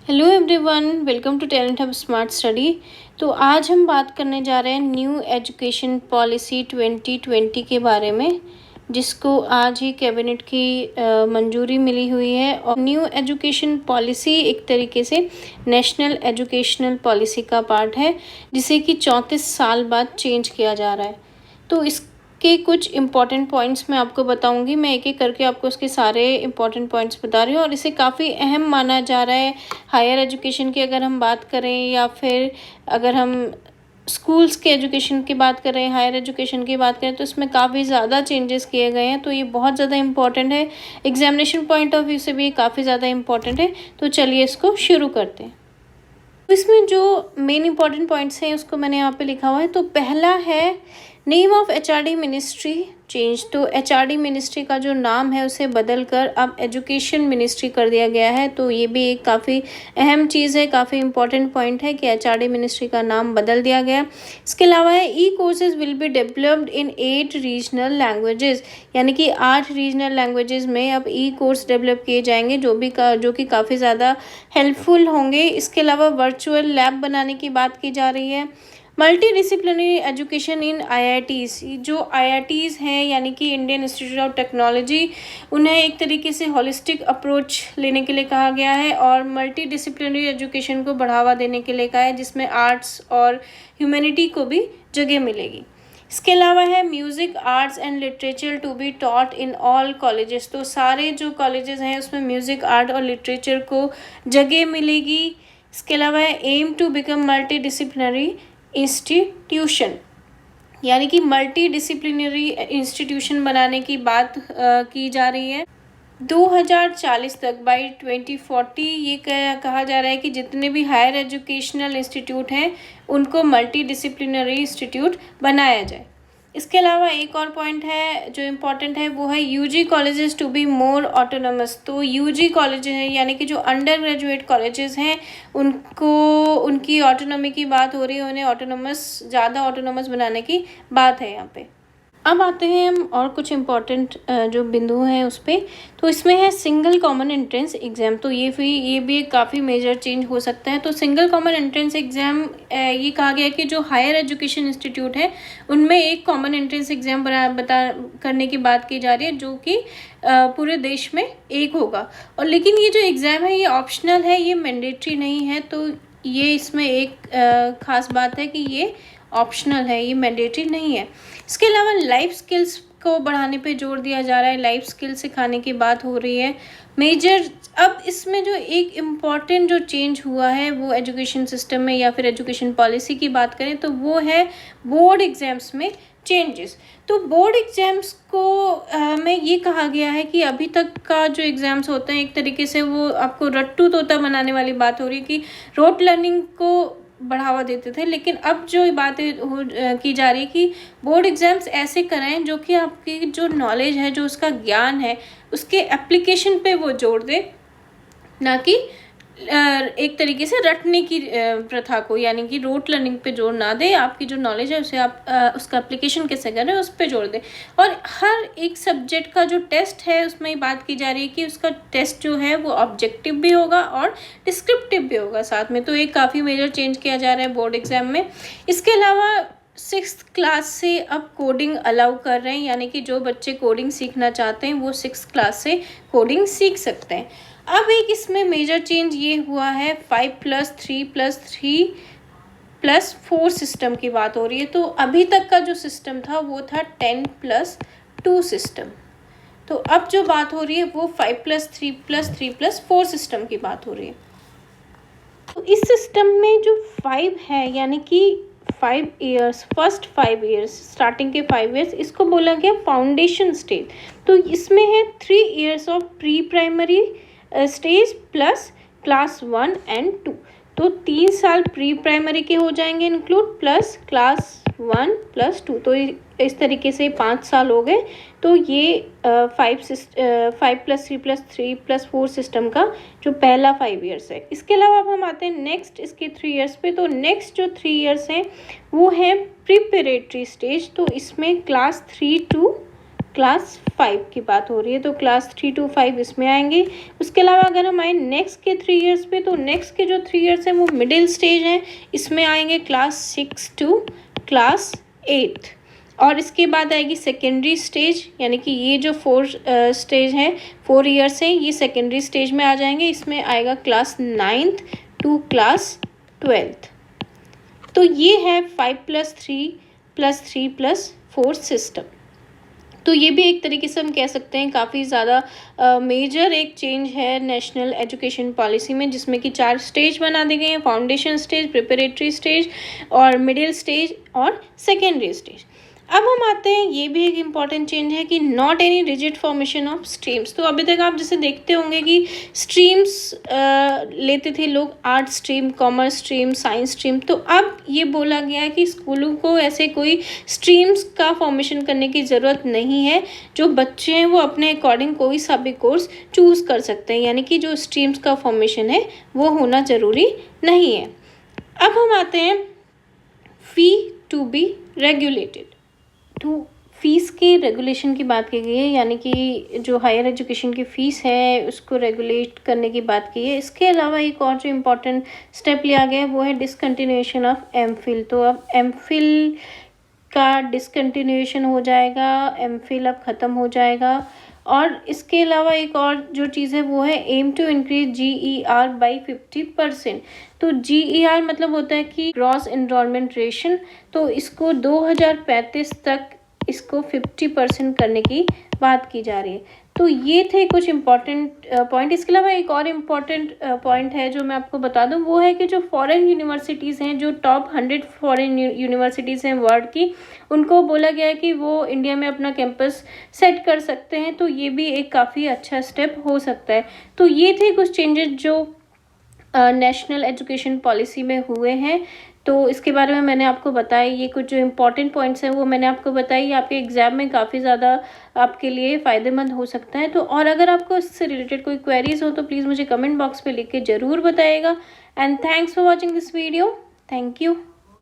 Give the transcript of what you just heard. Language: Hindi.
Hello everyone, welcome to talent hub smart study. तो आज हम बात करने जा रहे हैं न्यू एजुकेशन पॉलिसी 2020 के बारे में, जिसको आज ही कैबिनेट की मंजूरी मिली हुई है। और न्यू एजुकेशन पॉलिसी एक तरीके से नेशनल एजुकेशनल पॉलिसी का पार्ट है, जिसे कि 34 साल बाद चेंज किया जा रहा है। तो इसके कुछ इम्पॉर्टेंट पॉइंट्स मैं आपको बताऊंगी। मैं एक एक करके आपको उसके सारे इम्पॉर्टेंट पॉइंट्स बता रही हूँ, और इसे काफ़ी अहम माना जा रहा है हायर एजुकेशन की अगर हम बात करें, या फिर अगर हम स्कूल्स के एजुकेशन की बात करें, हायर एजुकेशन की बात करें, तो इसमें काफ़ी ज़्यादा चेंजेस किए गए हैं। तो ये बहुत ज़्यादा इम्पॉर्टेंट है, एग्जामिनेशन पॉइंट ऑफ व्यू से भी काफ़ी ज़्यादा इम्पॉर्टेंट है। तो चलिए इसको शुरू करते हैं। तो इसमें जो मेन इंपॉर्टेंट पॉइंट्स हैं उसको मैंने यहाँ पे लिखा हुआ है। तो पहला है name of HRD ministry change. तो एचआरडी मिनिस्ट्री का जो नाम है उसे बदलकर अब एजुकेशन मिनिस्ट्री कर दिया गया है। तो ये भी एक काफ़ी अहम चीज़ है, काफ़ी इंपॉर्टेंट पॉइंट है कि एचआरडी मिनिस्ट्री का नाम बदल दिया गया। इसके अलावा है e courses will be developed in 8 regional languages, यानी कि 8 रीजनल लैंग्वेजेस में अब ई कोर्स डेवलप किए जाएंगे, जो कि काफ़ी ज़्यादा हेल्पफुल होंगे। इसके अलावा वर्चुअल लैब बनाने की बात की जा रही है। Multi disciplinary education in IITs, जो IITs हैं यानी कि इंडियन इंस्टीट्यूट ऑफ टेक्नोलॉजी, उन्हें एक तरीके से होलिस्टिक अप्रोच लेने के लिए कहा गया है और मल्टी डिसिप्लिनरी एजुकेशन को बढ़ावा देने के लिए कहा है, जिसमें आर्ट्स और ह्यूमैनिटी को भी जगह मिलेगी। इसके अलावा है music, arts and literature to be taught in all colleges. तो सारे जो कॉलेजेस हैं उसमें म्यूज़िक, आर्ट और लिटरेचर को जगह मिलेगी। इसके अलावा है aim to become multi disciplinary institution, यानी कि मल्टी डिसिप्लिनरी इंस्टीट्यूशन बनाने की बात की जा रही है। 2040 तक, बाई 2040 ये कहा जा रहा है कि जितने भी हायर एजुकेशनल इंस्टीट्यूट हैं उनको मल्टी डिसिप्लिनरी इंस्टीट्यूट बनाया जाए। इसके अलावा एक और पॉइंट है जो इम्पोर्टेंट है, वो है UG colleges to be more autonomous. तो यूजी कॉलेज हैं यानी कि जो अंडर ग्रेजुएट कॉलेजेस हैं उनको, उनकी ऑटोनॉमी की बात हो रही है, उन्हें ज़्यादा ऑटोनमस बनाने की बात है यहाँ पे। अब आते हैं हम और कुछ इम्पॉर्टेंट जो बिंदु हैं उस पर। तो इसमें है सिंगल कॉमन एंट्रेंस एग्ज़ाम। तो ये भी एक काफ़ी मेजर चेंज हो सकता है। तो सिंगल कॉमन एंट्रेंस एग्ज़ाम, ये कहा गया है कि जो हायर एजुकेशन इंस्टीट्यूट है उनमें एक कॉमन एंट्रेंस एग्ज़ाम करने की बात की जा रही है, जो कि पूरे देश में एक होगा। और लेकिन ये जो एग्ज़ाम है ये ऑप्शनल है, ये मैंडेटरी नहीं है। तो ये इसमें एक ख़ास बात है कि ये ऑप्शनल है, ये मैंडेटरी नहीं है। इसके अलावा लाइफ स्किल्स को बढ़ाने पे जोर दिया जा रहा है, लाइफ स्किल सिखाने की बात हो रही है मेजर। अब इसमें जो एक इम्पॉर्टेंट जो चेंज हुआ है वो एजुकेशन सिस्टम में या फिर एजुकेशन पॉलिसी की बात करें तो वो है बोर्ड एग्जाम्स में चेंजेस। तो बोर्ड एग्जाम्स को में ये कहा गया है कि अभी तक का जो एग्ज़ाम्स होते हैं एक तरीके से वो आपको रट्टू तोता बनाने वाली बात हो रही है, कि रोट लर्निंग को बढ़ावा देते थे। लेकिन अब जो बातें की जा रही है कि बोर्ड एग्ज़ाम्स ऐसे कराएं जो कि आपकी जो नॉलेज है, जो उसका ज्ञान है, उसके एप्लीकेशन पे वो जोर दे, ना कि एक तरीके से रटने की प्रथा को, यानी कि रोट लर्निंग पे जोर ना दे। आपकी जो नॉलेज है उसे आप उसका एप्लीकेशन कैसे करें उस पे जोर दें। और हर एक सब्जेक्ट का जो टेस्ट है उसमें बात की जा रही है कि उसका टेस्ट जो है वो ऑब्जेक्टिव भी होगा और डिस्क्रिप्टिव भी होगा साथ में। तो एक काफ़ी मेजर चेंज किया जा रहा है बोर्ड एग्जाम में। इसके अलावा 6th क्लास से अब कोडिंग अलाउ कर रहे हैं, यानी कि जो बच्चे कोडिंग सीखना चाहते हैं वो 6th क्लास से कोडिंग सीख सकते हैं। अब एक इसमें मेजर चेंज ये हुआ है 5+3+3+4 सिस्टम की बात हो रही है। तो अभी तक का जो सिस्टम था वो था 10+2 सिस्टम। तो अब जो बात हो रही है वो 5+3+3+4 सिस्टम की बात हो रही है। तो इस सिस्टम में जो 5 है, यानी कि 5 ईयर्स, फर्स्ट 5 ईयर्स, स्टार्टिंग के 5 ईयर्स, इसको बोला गया फाउंडेशन स्टेज। तो इसमें है 3 years of pre primary stage plus class 1 and 2। तो 3 साल प्री प्राइमरी के हो जाएंगे इंक्लूड, प्लस क्लास 1 + 2। तो इस तरीके से 5 साल हो गए। तो ये 5+3+3+4 सिस्टम का जो पहला 5 ईयर्स है। इसके अलावा अब हम आते हैं नेक्स्ट इसके 3 ईयर्स पे। तो नेक्स्ट जो 3 ईयर्स हैं वो है प्रिपरेटरी स्टेज। तो इसमें क्लास 3 to क्लास 5 की बात हो रही है, तो क्लास 3 to 5 इसमें आएंगे। उसके अलावा अगर हम आए नेक्स्ट के 3 इयर्स पे, तो नेक्स्ट के जो 3 इयर्स हैं वो मिडिल स्टेज हैं, इसमें आएंगे क्लास 6 to क्लास 8। और इसके बाद आएगी सेकेंडरी स्टेज, यानी कि ये जो 4 स्टेज हैं 4 इयर्स हैं, ये सेकेंडरी स्टेज में आ जाएंगे। इसमें आएगा class 9th to class 12th। तो ये है 5+3+3+4 सिस्टम। तो ये भी एक तरीके से हम कह सकते हैं काफ़ी ज़्यादा मेजर एक चेंज है नेशनल एजुकेशन पॉलिसी में, जिसमें कि 4 स्टेज बना दिए गए हैं, फाउंडेशन स्टेज, प्रिपरेटरी स्टेज और मिडिल स्टेज और सेकेंडरी स्टेज। अब हम आते हैं, ये भी एक इम्पॉर्टेंट चेंज है कि not any rigid formation of streams. तो अभी तक आप जैसे देखते होंगे कि स्ट्रीम्स लेते थे लोग, art stream, commerce stream, science stream. तो अब ये बोला गया है कि स्कूलों को ऐसे कोई स्ट्रीम्स का फॉर्मेशन करने की ज़रूरत नहीं है। जो बच्चे हैं वो अपने अकॉर्डिंग कोई सा भी कोर्स चूज़ कर सकते हैं, यानी कि जो स्ट्रीम्स का फॉर्मेशन है वो होना ज़रूरी नहीं है। अब हम आते हैं फ़ी टू बी रेगुलेटेड। तो फीस के रेगुलेशन की बात की गई है, यानी कि जो हायर एजुकेशन की फ़ीस है उसको रेगुलेट करने की बात की है। इसके अलावा एक और जो इम्पोर्टेंट स्टेप लिया गया है वो है डिसकंटिन्यूएशन ऑफ एमफिल। तो अब एमफिल का डिसकंटिन्यूएशन हो जाएगा, एमफिल अब ख़त्म हो जाएगा। और इसके अलावा एक और जो चीज़ है वो है aim to increase GER by 50%। तो GER मतलब होता है कि ग्रॉस एनरोलमेंट रेशन, तो इसको 2035 तक इसको 50% करने की बात की जा रही है। तो ये थे कुछ इम्पॉर्टेंट पॉइंट। इसके अलावा एक और इम्पॉर्टेंट पॉइंट है जो मैं आपको बता दूं, वो है कि जो फॉरेन यूनिवर्सिटीज़ हैं, जो टॉप 100 फॉरेन यूनिवर्सिटीज़ हैं वर्ल्ड की, उनको बोला गया है कि वो इंडिया में अपना कैंपस सेट कर सकते हैं। तो ये भी एक काफ़ी अच्छा स्टेप हो सकता है। तो ये थे कुछ चेंजेस जो नेशनल एजुकेशन पॉलिसी में हुए हैं। तो इसके बारे में मैंने आपको बताया, ये कुछ जो इम्पॉर्टेंट पॉइंट्स हैं वो मैंने आपको बताई। आपके एग्ज़ाम में काफ़ी ज़्यादा आपके लिए फ़ायदेमंद हो सकता है। तो और अगर आपको इससे रिलेटेड कोई क्वेरीज हो तो प्लीज़ मुझे कमेंट बॉक्स में लिख के ज़रूर बताइएगा। And thanks for watching this video. Thank you.